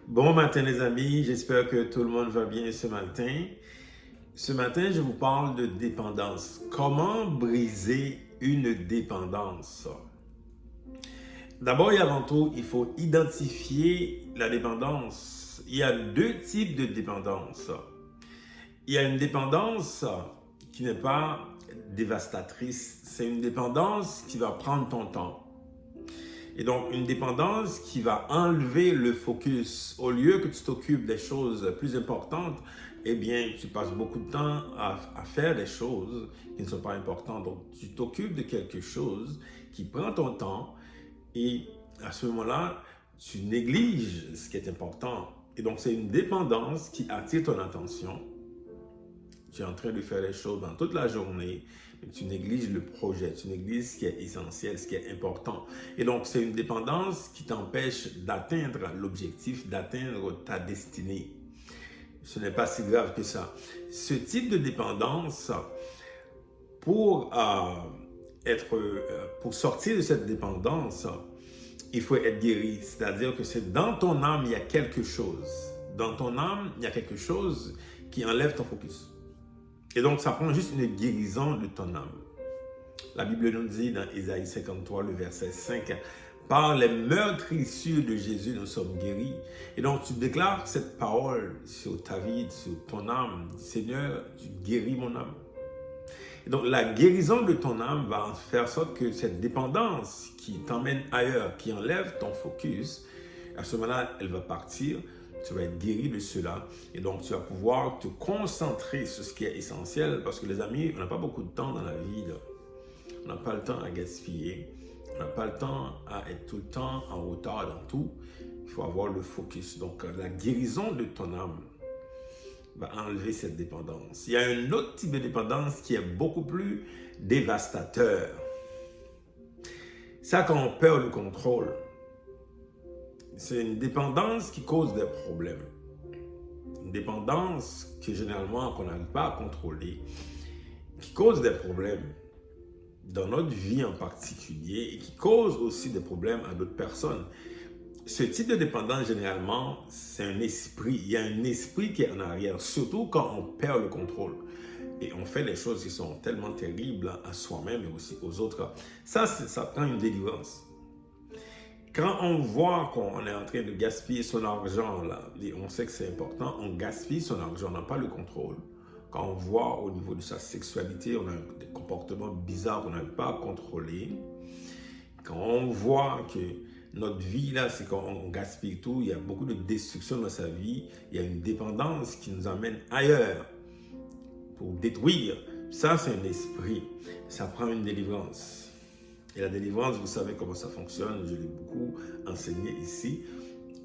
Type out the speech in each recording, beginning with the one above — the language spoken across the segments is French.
Bon matin les amis, j'espère que tout le monde va bien ce matin. Ce matin, je vous parle de dépendance. Comment briser une dépendance? D'abord et avant tout, il faut identifier la dépendance. Il y a deux types de dépendance. Il y a une dépendance qui n'est pas dévastatrice. C'est une dépendance qui va prendre ton temps. Et donc, une dépendance qui va enlever le focus. Au lieu que tu t'occupes des choses plus importantes, eh bien, tu passes beaucoup de temps à faire des choses qui ne sont pas importantes. Donc, tu t'occupes de quelque chose qui prend ton temps et à ce moment-là, tu négliges ce qui est important. Et donc, c'est une dépendance qui attire ton attention. Tu es en train de faire les choses dans toute la journée, mais tu négliges le projet, tu négliges ce qui est essentiel, ce qui est important. Et donc, c'est une dépendance qui t'empêche d'atteindre l'objectif, d'atteindre ta destinée. Ce n'est pas si grave que ça. Ce type de dépendance, pour sortir de cette dépendance, il faut être guéri. C'est-à-dire que c'est dans ton âme, il y a quelque chose. Dans ton âme, il y a quelque chose qui enlève ton focus. Et donc, ça prend juste une guérison de ton âme. La Bible nous dit dans Ésaïe 53, le verset 5, « Par les meurtrissures de Jésus, nous sommes guéris. » Et donc, tu déclares cette parole sur ta vie, sur ton âme. « Seigneur, tu guéris mon âme. » Et donc, la guérison de ton âme va faire en sorte que cette dépendance qui t'emmène ailleurs, qui enlève ton focus, à ce moment-là, elle va partir. Tu vas être guéri de cela et donc tu vas pouvoir te concentrer sur ce qui est essentiel parce que les amis, on n'a pas beaucoup de temps dans la vie. Là. On n'a pas le temps à gaspiller. On n'a pas le temps à être tout le temps en retard dans tout. Il faut avoir le focus. Donc la guérison de ton âme va enlever cette dépendance. Il y a un autre type de dépendance qui est beaucoup plus dévastateur. C'est quand on perd le contrôle. C'est une dépendance qui cause des problèmes. Une dépendance que généralement qu'on n'arrive pas à contrôler, qui cause des problèmes dans notre vie en particulier et qui cause aussi des problèmes à d'autres personnes. Ce type de dépendance, généralement, c'est un esprit. Il y a un esprit qui est en arrière, surtout quand on perd le contrôle. Et on fait des choses qui sont tellement terribles à soi-même et aussi aux autres. Ça prend une délivrance. Quand on voit qu'on est en train de gaspiller son argent, là, et on sait que c'est important, on gaspille son argent, on n'a pas le contrôle. Quand on voit au niveau de sa sexualité, on a des comportements bizarres qu'on n'arrive pas à contrôler. Quand on voit que notre vie, là, c'est qu'on gaspille tout, il y a beaucoup de destruction dans sa vie, il y a une dépendance qui nous amène ailleurs pour détruire. Ça, c'est un esprit. Ça prend une délivrance. Et la délivrance, vous savez comment ça fonctionne, je l'ai beaucoup enseigné ici.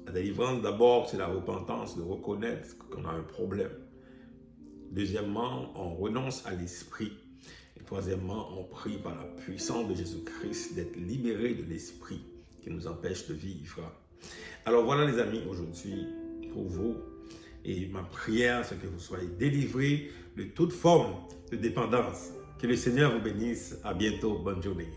La délivrance, d'abord, c'est la repentance, de reconnaître qu'on a un problème. Deuxièmement, on renonce à l'esprit. Et troisièmement, on prie par la puissance de Jésus-Christ d'être libéré de l'esprit qui nous empêche de vivre. Alors voilà les amis, aujourd'hui, pour vous, et ma prière, c'est que vous soyez délivrés de toute forme de dépendance. Que le Seigneur vous bénisse. À bientôt. Bonne journée.